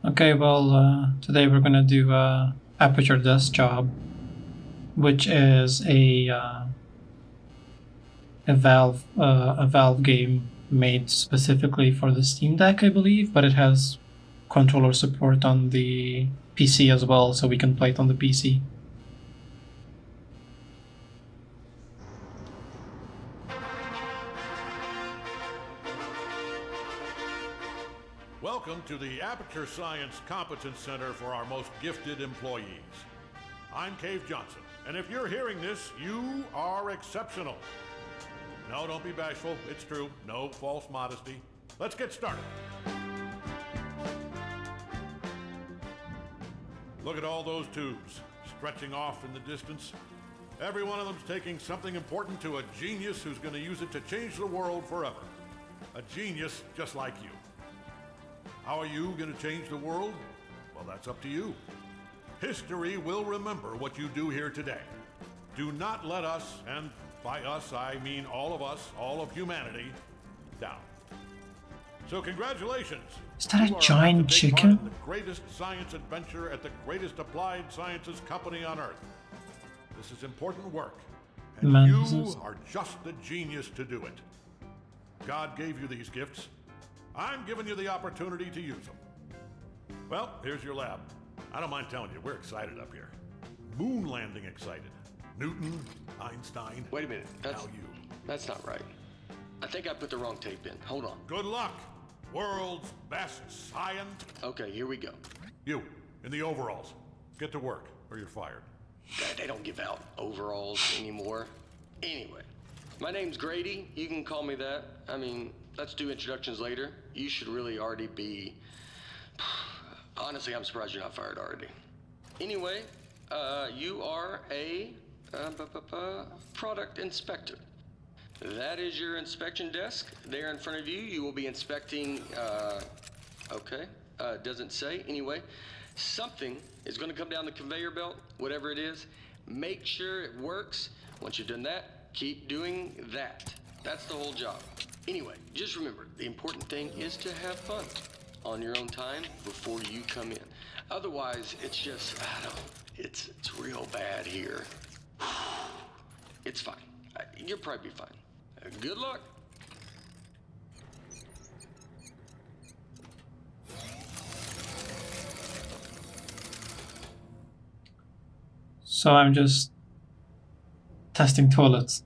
Okay, well, today we're gonna do Aperture Desk Job, which is a Valve game made specifically for the Steam Deck, I believe, but it has controller support on the PC as well, so we can play it on the PC. Welcome to the Aperture Science Competence Center for our most gifted employees. I'm Cave Johnson, and if you're hearing this, you are exceptional. No, don't be bashful. It's true. No false modesty. Let's get started. Look at all those tubes stretching off in the distance. Every one of them's taking something important to a genius who's going to use it to change the world forever. A genius just like you. How are you going to change the world? Well, that's up to you. History will remember what you do here today. Do not let us, and by us I mean all of us, all of humanity, down. So congratulations. Is that a You are giant about to take part chicken? in the greatest science adventure at the greatest applied sciences company on Earth. This is important work, and Man, you this is- are just the genius to do it. God gave you these gifts. I'm giving you the opportunity to use them. Well, here's your lab. I don't mind telling you, we're excited up here. Moon landing excited. Newton, Einstein. Wait a minute. Now you. That's not right. I think I put the wrong tape in. Hold on. Good luck, world's best science. Okay, here we go. You, in the overalls. Get to work, or you're fired. God, they don't give out overalls anymore. Anyway, my name's Grady. You can call me that. I mean, let's do introductions later. You should really already be... Honestly, I'm surprised you're not fired already. Anyway, you are a product inspector. That is your inspection desk. There in front of you, you will be inspecting, doesn't say. Anyway, something is going to come down the conveyor belt, whatever it is. Make sure it works. Once you've done that, keep doing that. That's the whole job. Anyway, just remember, the important thing is to have fun on your own time before you come in. Otherwise, it's just, it's real bad here. It's fine. You'll probably be fine. Good luck. So I'm just testing toilets.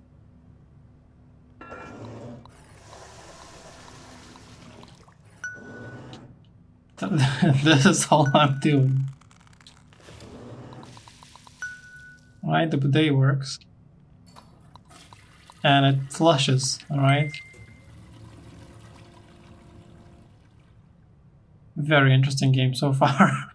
This is all I'm doing. Alright, the bidet works. And it flushes, alright? Very interesting game so far.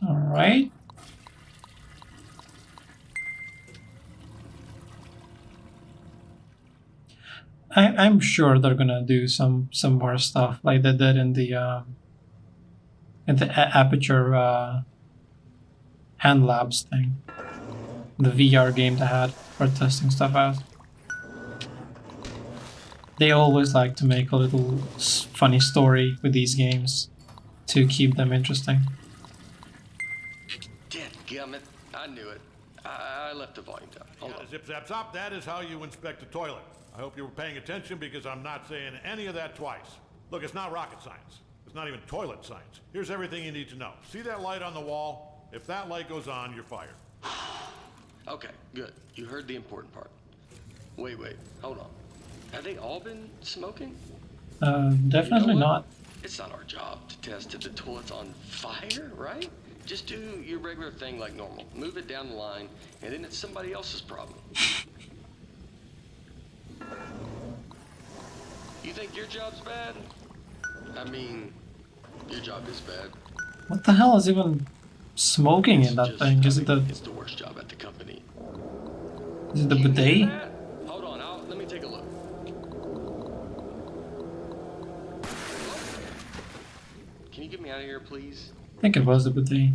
Alright. I'm sure they're gonna do some more stuff like they did in the Aperture Hand Labs thing, the VR game they had for testing stuff out. They always like to make a little funny story with these games to keep them interesting. Dadgummit, I knew it. I left the volume down. Hold on. Zip zap zop, that is how you inspect a toilet. I hope you were paying attention because I'm not saying any of that twice. Look, it's not rocket science. It's not even toilet science. Here's everything you need to know. See that light on the wall? If that light goes on, you're fired. Okay, good. You heard the important part. Wait, hold on. Have they all been smoking? Definitely what? not. It's not our job to test if the toilet's on fire, right? Just do your regular thing like normal. Move it down the line, and then it's somebody else's problem. You think your job's bad? I mean, your job is bad. What the hell is even smoking in that thing? Is it It's the worst job at the company. is it the You hear bidet? that? Hold on, let me take a look. Can you get me out of here, please? I think it was the bidet.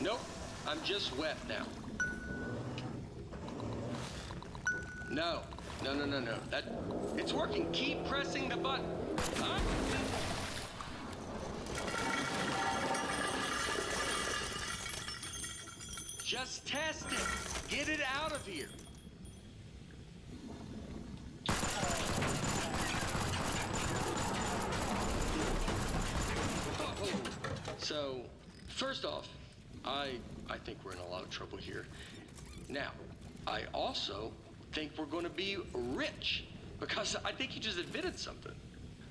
Nope, I'm just wet now. No. It's working. Keep pressing the button. Huh? Just test it. Get it out of here. So, first off, I think we're in a lot of trouble here. Now, I also think we're going to be rich because I think you just admitted something.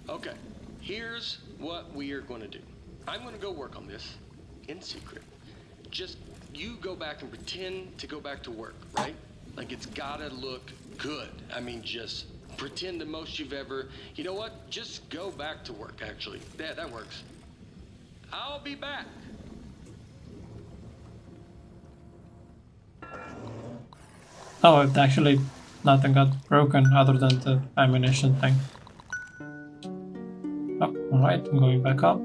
Okay, here's what we are going to do. I'm going to go work on this in secret. Just you go back and pretend to go back to work, right? Like it's gotta look good. I mean, just pretend the most you've ever. You know what? Just go back to work. Actually, yeah, that works. I'll be back. Oh, actually, nothing got broken other than the ammunition thing. Oh, alright, I'm going back up.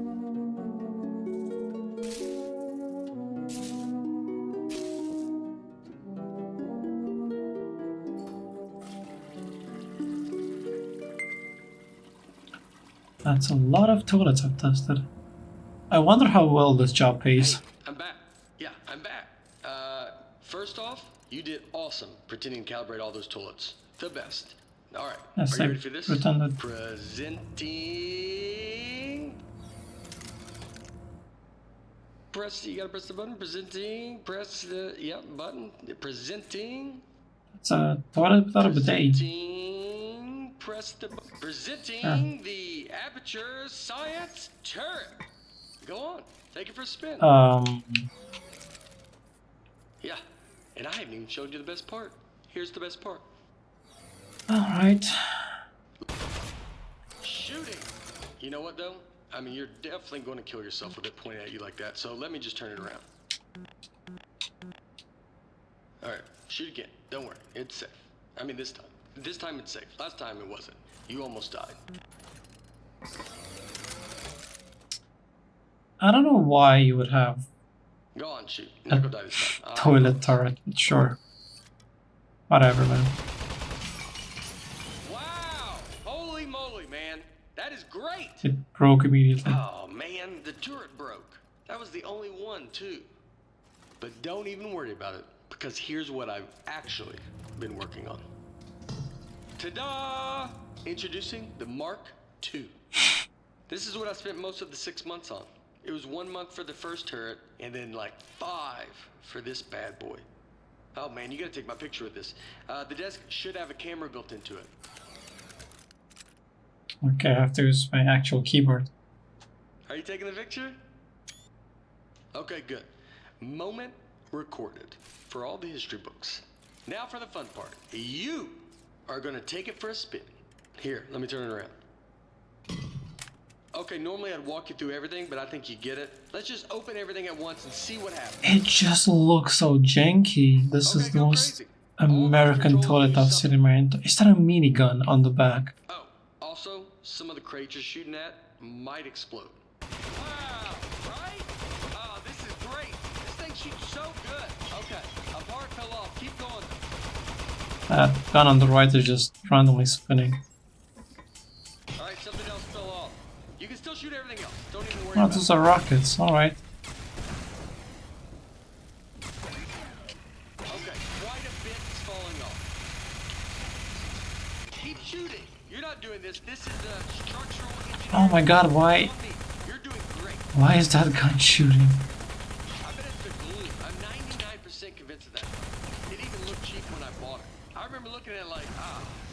That's a lot of toilets I've tested. I wonder how well this job pays. Hey, I'm back. Yeah, I'm back. First off, you did awesome pretending to calibrate all those toilets. The best. All right. Yes, Are you I ready for this? pretended. Presenting. You gotta press the button. Presenting. Press the button. Presenting. It's a toilet without a bidet. Presenting. Press the button. Presenting the Aperture Science Turret. Go on. Take it for a spin. Yeah. And I haven't even showed you the best part. Here's the best part. Alright. Shooting. You know what though? I mean, you're definitely going to kill yourself with it pointing at you like that. So let me just turn it around. All right, shoot again. Don't worry, it's safe. I mean, this time. This time it's safe. Last time it wasn't. You almost died. I don't know why you would have Go on, shoot. Not gonna die this time. toilet turret, but sure. Whatever, man. Wow! Holy moly, man. That is great! It broke immediately. Oh, man, the turret broke. That was the only one, too. But don't even worry about it, because here's what I've actually been working on. Ta-da! Introducing the Mark II. This is what I spent most of the 6 months on. It was 1 month for the first turret, and then like 5 for this bad boy. Oh man, you gotta take my picture with this. The desk should have a camera built into it. Okay, I have to use my actual keyboard. Are you taking the picture? Okay, good. Moment recorded for all the history books. Now for the fun part. You are gonna take it for a spin. Here, let me turn it around. Okay, normally I'd walk you through everything, but I think you get it. Let's just open everything at once and see what happens. It just looks so janky. This is the most American toilet I've seen in my entire. Is that a minigun on the back? Oh, also, some of the crates you're shooting at might explode. Wow, right? Oh, this is great. This thing shoots so good. Okay, a part fell off. Keep going. That gun on the right is just randomly spinning. All right, something else fell off. You can still shoot everything else. Don't even worry Oh, about those it. are rockets. Alright. Okay, quite a bit is falling off. Keep shooting. You're not doing this. This is structural engineering. Oh my god, why? You're doing great. Why is that gun shooting? I bet it's the glue. I'm 99% convinced of that. It even looked cheap when I bought it. I remember looking at it like,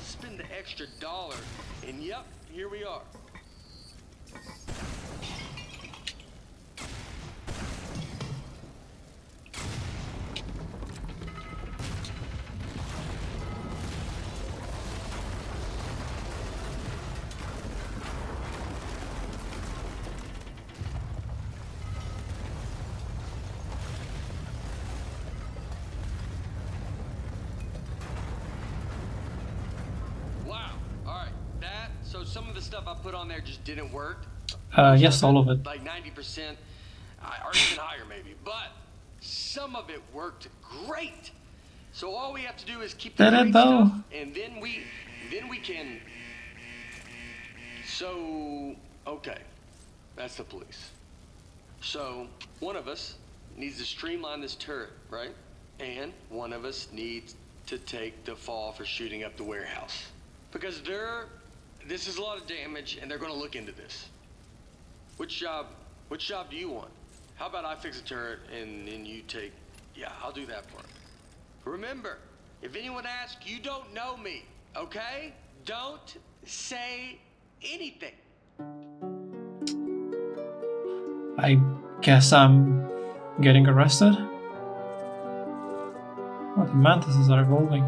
spend the extra $1. And yep, here we are. Wow. All right. So some of the stuff I put on there just didn't work. Yes, all of it. Like 90%, or even higher maybe. But Some of it worked great. So all we have to do is keep the Did it great though? stuff, and then we can. So okay, that's the police. So one of us needs to streamline this turret, right? And one of us needs to take the fall for shooting up the warehouse because this is a lot of damage, and they're going to look into this. Which job do you want? How about I fix a turret and then you take... Yeah, I'll do that part. Remember, if anyone asks, you don't know me, okay? Don't say anything. I guess I'm getting arrested? Oh, the mantises are evolving.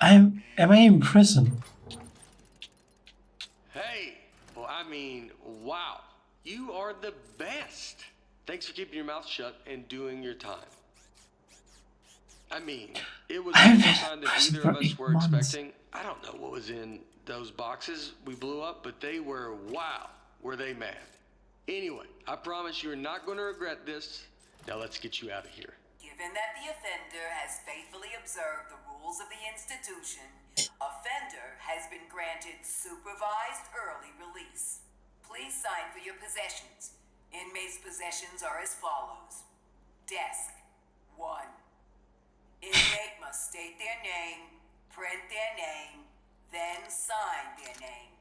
Am I in prison? Hey, well, I mean, wow. You are the best. Thanks for keeping your mouth shut and doing your time. I mean, it was I've the been time in that prison either for of us 8 were months. expecting. I don't know what was in those boxes we blew up, but they were, wow, were they mad. Anyway, I promise you're not going to regret this. Now let's get you out of here. Given that the offender has faithfully observed the rules of the institution, offender has been granted supervised early release. Please sign for your possessions. Inmates' possessions are as follows. Desk, 1. Inmate must state their name, print their name, then sign their name.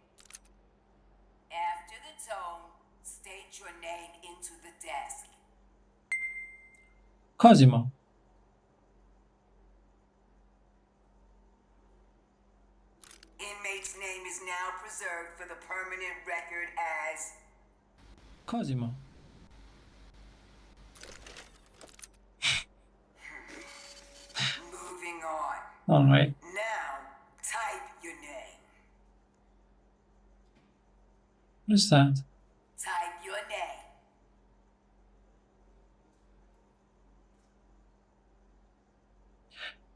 After the tone, state your name into the desk. Cosimo. Inmate's name is now preserved for the permanent record as Cosimo. moving on. Alright. Now, type your name. What is that? Type your name.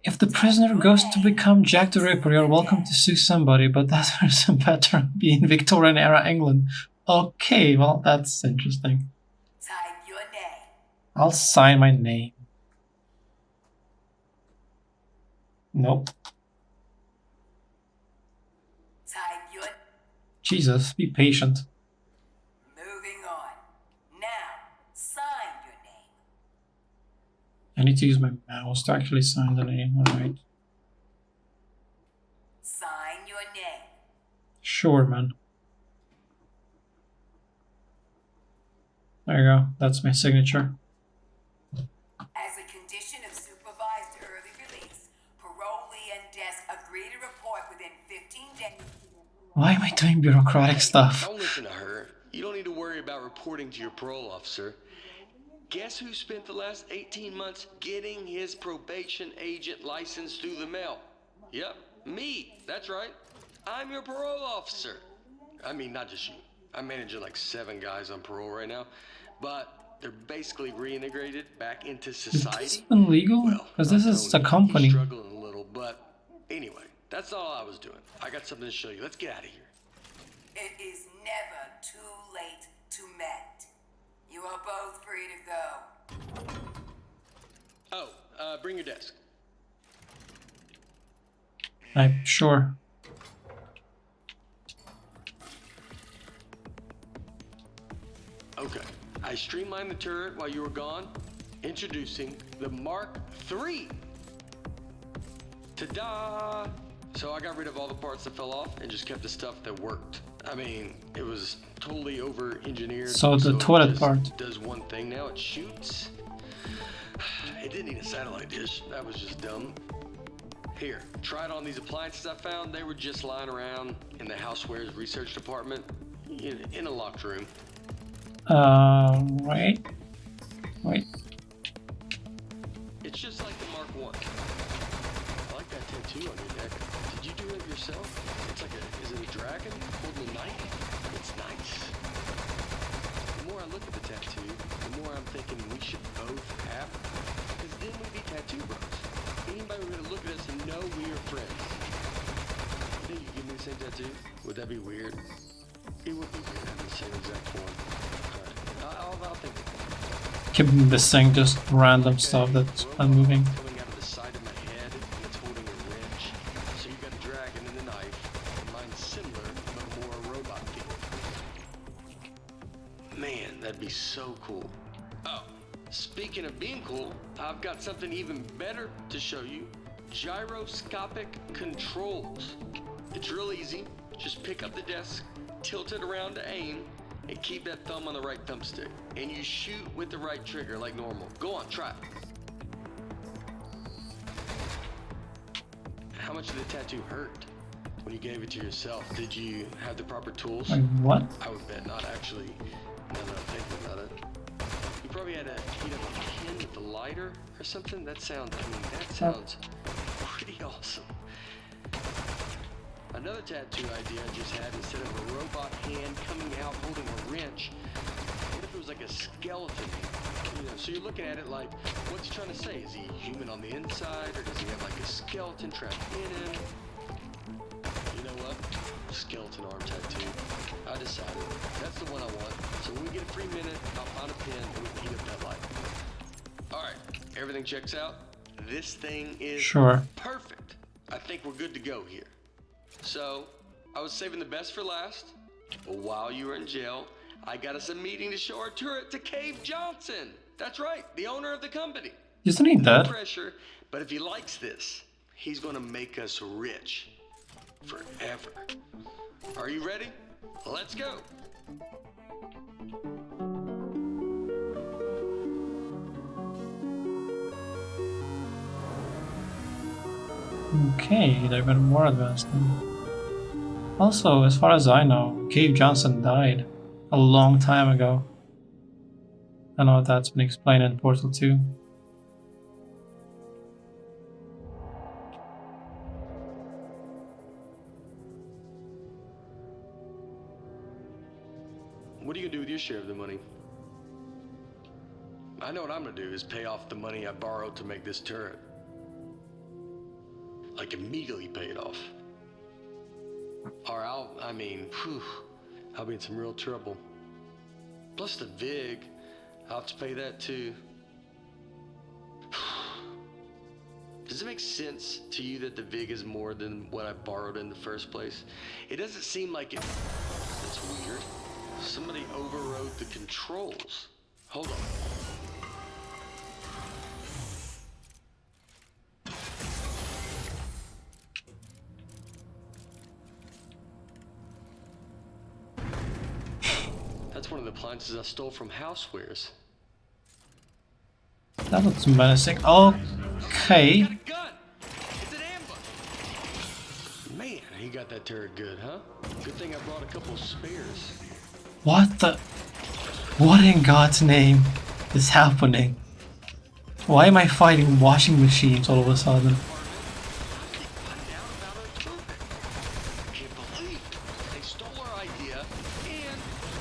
If the prisoner goes to become Jack the Ripper, you're welcome to sue somebody, but that person better be in Victorian era England. Okay, well, that's interesting. Type your name. I'll sign my name. Nope. Type your... Jesus, be patient. Moving on. Now, sign your name. I need to use my mouse to actually sign the name, alright. Sign your name. Sure, man. There you go, that's my signature. As a condition of supervised early release, parolee and desk agree to report within 15 days. Why am I doing bureaucratic stuff? Don't listen to her. You don't need to worry about reporting to your parole officer. Guess who spent the last 18 months getting his probation agent license through the mail? Yep, me. That's right. I'm your parole officer. I mean, not just you. I'm managing like 7 guys on parole right now, but they're basically reintegrated back into Is society. this even legal? Because this is a company. He's struggling a little, but anyway, that's all I was doing. I got something to show you. Let's get out of here. It is never too late to mend. You are both free to go. Oh, bring your desk. I'm sure. Okay, I streamlined the turret while you were gone. Introducing the Mark III. Ta-da! So I got rid of all the parts that fell off and just kept the stuff that worked. I mean, it was totally over-engineered. So the it toilet just part. does one thing now, it shoots. It didn't need a satellite dish, that was just dumb. Here, try it on these appliances I found. They were just lying around in the housewares research department in a locked room. Wait. Wait. It's just like the Mark I. I like that tattoo on your neck. Did you do it yourself? It's like is it a dragon holding a knife? It's nice. The more I look at the tattoo, the more I'm thinking we should both have it. Because then we'd be tattoo bros. Anybody would look at us and know we are friends. same tattoo? Would that be weird? It would be weird having the same exact one. Alright, I'll think of it. Keep missing just random stuff that's unmoving. Coming out of the side of my head, and it's holding a wrench. So you've got a dragon and a knife. And mine's similar, but more robot themed. Man, that'd be so cool. Oh, speaking of being cool, I've got something even better to show you. Gyroscopic controls. It's real easy. Just pick up the desk, tilt it around to aim, and keep that thumb on the right thumbstick. And you shoot with the right trigger like normal. Go on, try it. How much did the tattoo hurt when you gave it to yourself? Did you have the proper tools? Like what? I would bet not, actually. Now that I'm thinking about it. You probably had to heat up a pen with the lighter or something. That sounds pretty awesome. Another tattoo idea I just had, instead of a robot hand coming out holding a wrench, what if it was like a skeleton? You know, so you're looking at it like, what's he trying to say? Is he human on the inside, or does he have like a skeleton trapped in him? You know what? Skeleton arm tattoo. I decided. That's the one I want. So when we get a free minute, I'll find a pen and we can heat up that light. Alright, everything checks out. This thing is perfect. I think we're good to go here. So, I was saving the best for last. But while you were in jail, I got us a meeting to show our turret to Cave Johnson. That's right, the owner of the company. Isn't he No dead? pressure, but if he likes this, he's gonna make us rich. Forever. Are you ready? Let's go. Okay, they're even more advanced now. Also, as far as I know, Cave Johnson died a long time ago. I know that's been explained in Portal 2. What are you gonna do with your share of the money? I know what I'm gonna do is pay off the money I borrowed to make this turret. Like immediately pay it off. Or I'll be in some real trouble. Plus the VIG, I'll have to pay that too. Does it make sense to you that the VIG is more than what I borrowed in the first place? It doesn't seem like it. That's weird. Somebody overrode the controls. Hold on. That's one of the appliances I stole from Housewares. That looks menacing. Okay. Got a gun! It's an ambush! Man, he got that turret good, huh? Good thing I brought a couple spares. What the? What in God's name is happening? Why am I fighting washing machines all of a sudden? Can't believe they stole our idea and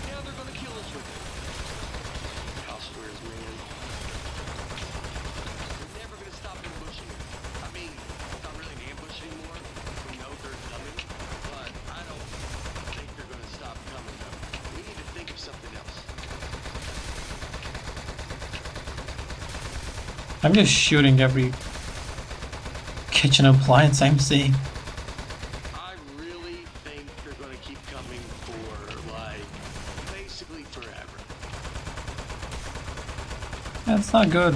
now they're gonna kill us with it. Housewares, man. They're never gonna stop ambushing us. I mean, it's not really an ambush anymore. We know they're coming, but I don't think they're gonna stop coming though. We need to think of something else. I'm just shooting every kitchen appliance I'm seeing. I really think they're gonna keep coming for, like, basically forever. That's not good.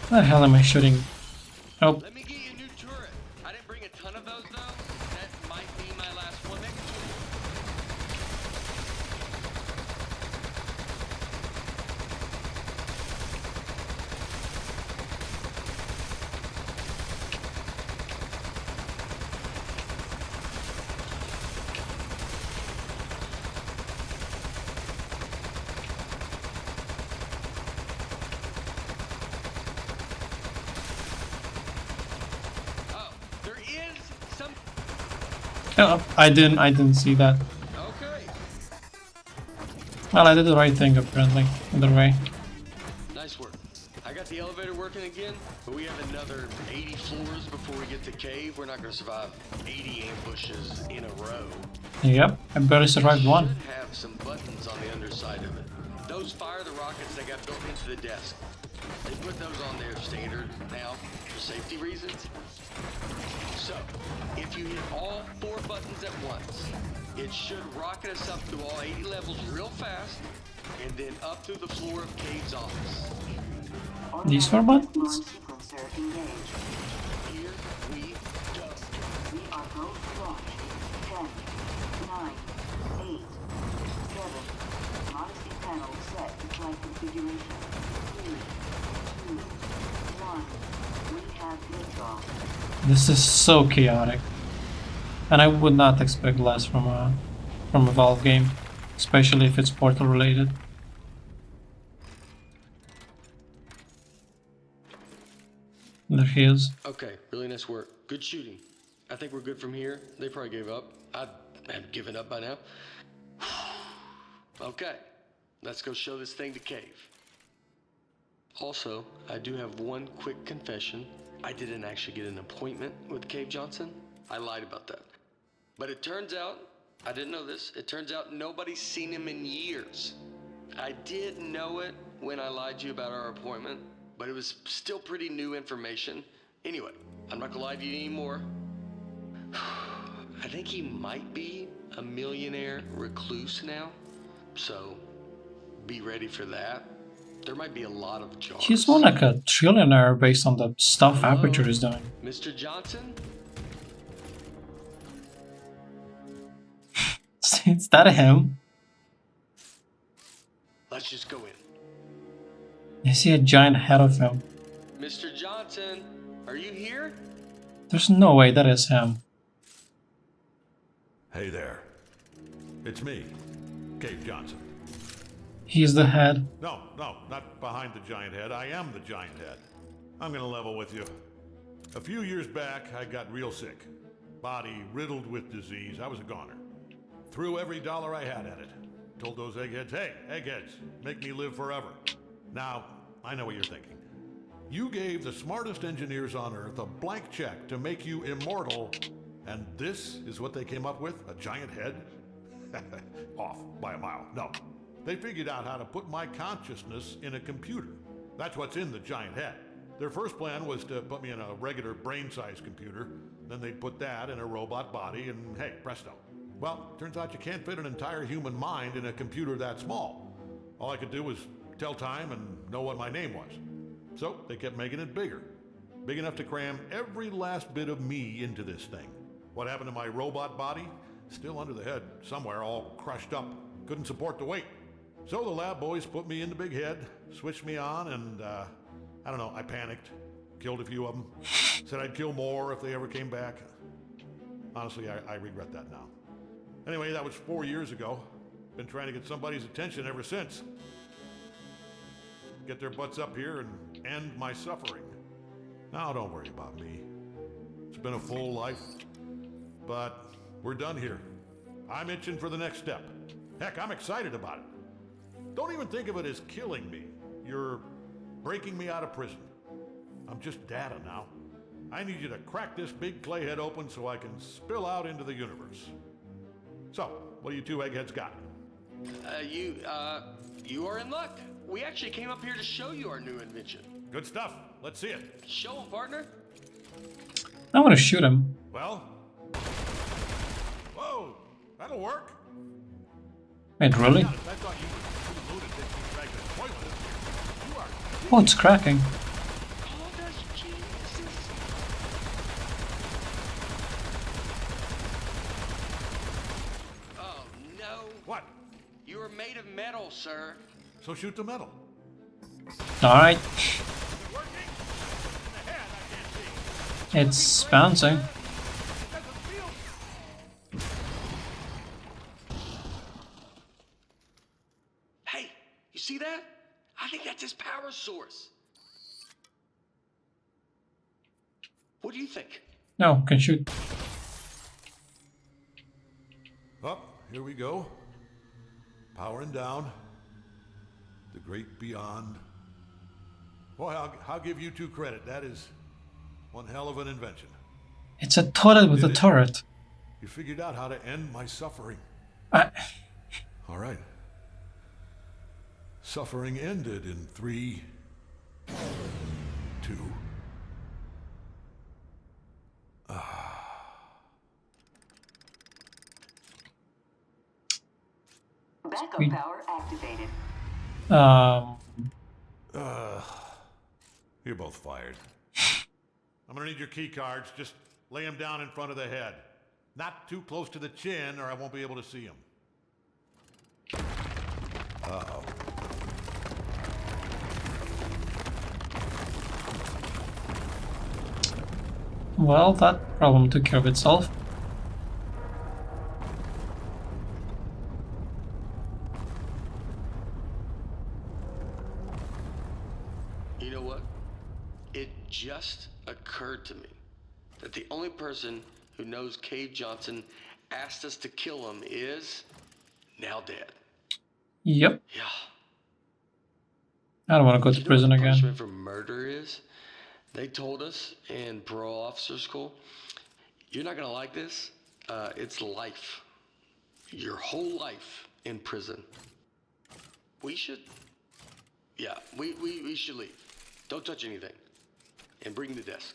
What the hell am I shooting? Oh, Let me get you a new turret. I didn't bring a ton of those though. That might be my last one. Make it There is some. oh, I didn't see that. Okay. Well, I did the right thing apparently. Either way. Nice work. I got the elevator elevator working again, but we have another 80 floors before we get to cave. We're not gonna survive 80 ambushes in a row. Yep, I barely survived one. Should have some buttons on the underside of it. Those fire the rockets that got built into the desk. They put those on there standard now for safety reasons. So, if you hit all 4 buttons at once, it should rocket us up through all 80 levels real fast, and then up through the floor of Cave's office. These 4 buttons? Sequencer engaged. Here we go. We are go to launch. 10, 9, 8, 7. Modesty panel set to flight configuration. 3, 2, 1. We have liftoff. This is so chaotic. And I would not expect less from a Valve game, especially if it's Portal related. There he is. Okay, really nice work. Good shooting. I think we're good from here. They probably gave up. I have given up by now. Okay, let's go show this thing to Cave. Also, I do have one quick confession. I didn't actually get an appointment with Cave Johnson. I lied about that. But it turns out, I didn't know this, it turns out nobody's seen him in years. I did know it when I lied to you about our appointment, but it was still pretty new information. Anyway, I'm not gonna lie to you anymore. I think he might be a millionaire recluse now, so be ready for that. There might be a lot of jars. He's more like a trillionaire based on the stuff Hello, Aperture is doing. Mr. Johnson? Is that him? Let's just go in. I see a giant head of him. Mr. Johnson, are you here? There's no way that is him. Hey there. It's me, Cave Johnson. He's the head. No, not behind the giant head. I am the giant head. I'm gonna level with you. A few years back, I got real sick. Body riddled with disease. I was a goner. Threw every dollar I had at it. Told those eggheads, hey, eggheads, make me live forever. Now, I know what you're thinking. You gave the smartest engineers on Earth a blank check to make you immortal, and this is what they came up with? A giant head? Off by a mile. No. They figured out how to put my consciousness in a computer. That's what's in the giant head. Their first plan was to put me in a regular brain-sized computer, then they'd put that in a robot body, and hey, presto. Well, turns out you can't fit an entire human mind in a computer that small. All I could do was tell time and know what my name was. So they kept making it bigger. Big enough to cram every last bit of me into this thing. What happened to my robot body? Still under the head, somewhere, all crushed up. Couldn't support the weight. So the lab boys put me in the big head, switched me on, and I don't know, I panicked. Killed a few of them. Said I'd kill more if they ever came back. Honestly, I regret that now. Anyway, that was 4 years ago. Been trying to get somebody's attention ever since. Get their butts up here and end my suffering. Now, don't worry about me. It's been a full life, but we're done here. I'm itching for the next step. Heck, I'm excited about it. Don't even think of it as killing me. You're breaking me out of prison. I'm just data now. I need you to crack this big clay head open so I can spill out into the universe. So, what do you two eggheads got? You are in luck. We actually came up here to show you our new invention. Good stuff. Let's see it. Show 'em, partner. I want to shoot him. Well? Whoa! That'll work. Wait, really? I thought you were too loaded to drag the toilet in here. You are... Oh, it's cracking. All those geniuses. Oh, no. What? You are made of metal, sir. So shoot the metal. Alright, Is it working? In the head, I can't see. it's bouncing. It doesn't feel... Hey, you see that? I think that's his power source. What do you think? No, can shoot. Up, here we go. Powering down. The great beyond. Boy, I'll give you two credit. That is one hell of an invention. It's a toilet with a turret. You figured out how to end my suffering. I... All right. Suffering ended in 3, 2. Backup power activated. You're both fired. I'm gonna need your key cards. Just lay them down in front of the head. Not too close to the chin, or I won't be able to see them. Uh-oh. Well, that problem took care of itself. You know what? It just occurred to me that the only person who knows Cave Johnson asked us to kill him is now dead. Yep. Yeah. I don't want to go to prison what the again. punishment for murder is? They told us in parole officer school, you're not gonna like this. It's life. Your whole life in prison. We should, yeah, we should leave. Don't touch anything. And bring the desk.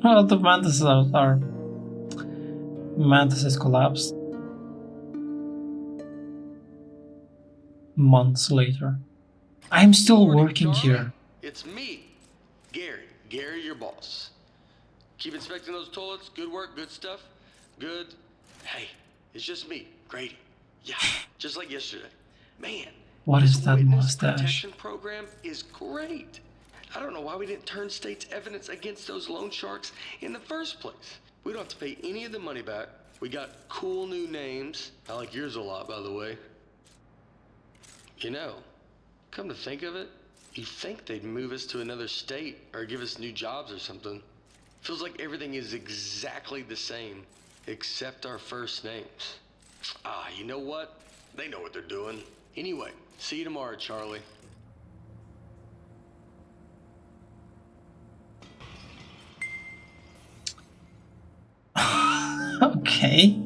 Well, the mantises collapsed. Months later. I'm still Morning, working Charlie. here. It's me, Gary. Gary, your boss. Keep inspecting those toilets. Good work, good stuff. Good. Hey, it's just me, Grady. Yeah, just like yesterday. Man, What this is that witness mustache? protection program is great. I don't know why we didn't turn state's evidence against those loan sharks in the first place. We don't have to pay any of the money back. We got cool new names. I like yours a lot, by the way. You know, come to think of it, you'd think they'd move us to another state or give us new jobs or something. Feels like everything is exactly the same, except our first names. Ah, you know what? They know what they're doing. Anyway, see you tomorrow, Charlie. Okay.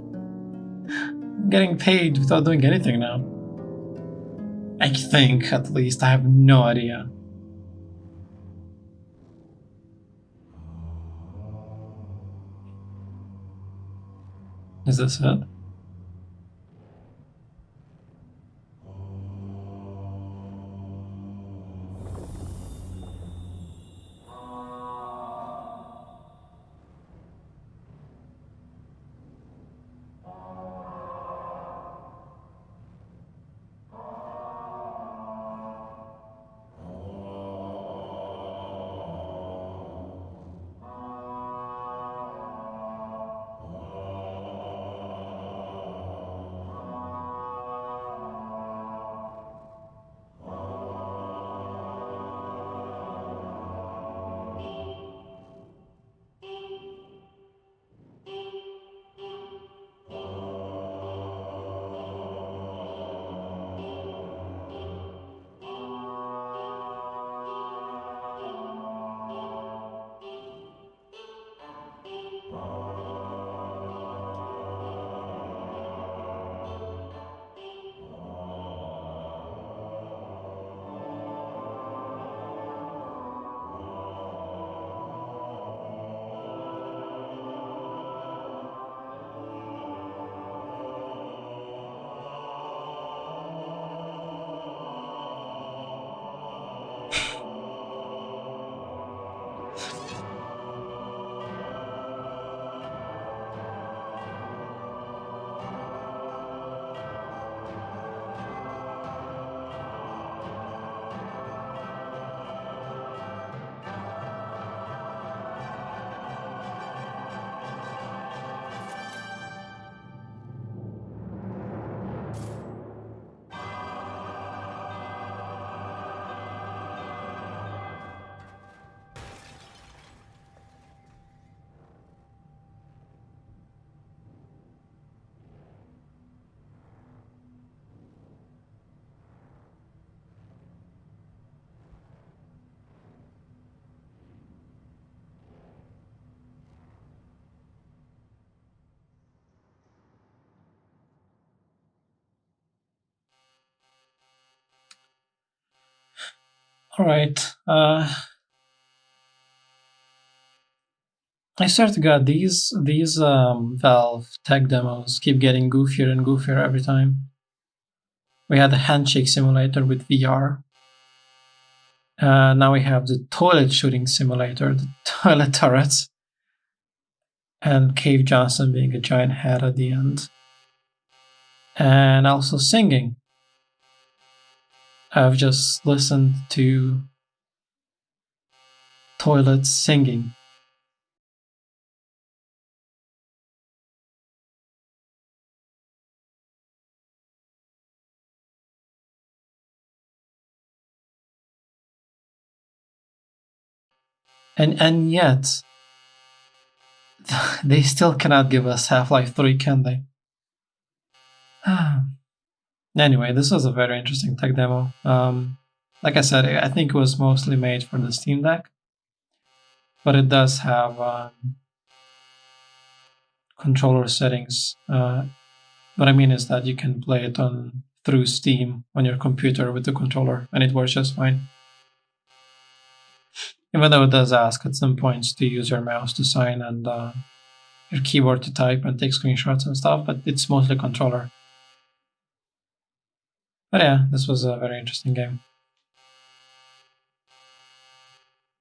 I'm getting paid without doing anything now. I think, at least. I have no idea. Is this it? All right. I swear to God, these Valve tech demos keep getting goofier and goofier every time. We had the handshake simulator with VR. Now we have the toilet shooting simulator, the toilet turrets, and Cave Johnson being a giant head at the end. And also singing. I've just listened to toilets singing. And yet, they still cannot give us Half-Life 3, can they? Anyway, this was a very interesting tech demo. Like I said, I think it was mostly made for the Steam Deck, but it does have controller settings. What I mean is that you can play it through Steam on your computer with the controller, and it works just fine. Even though it does ask at some points to use your mouse to sign and your keyboard to type and take screenshots and stuff, but it's mostly controller. But yeah, this was a very interesting game.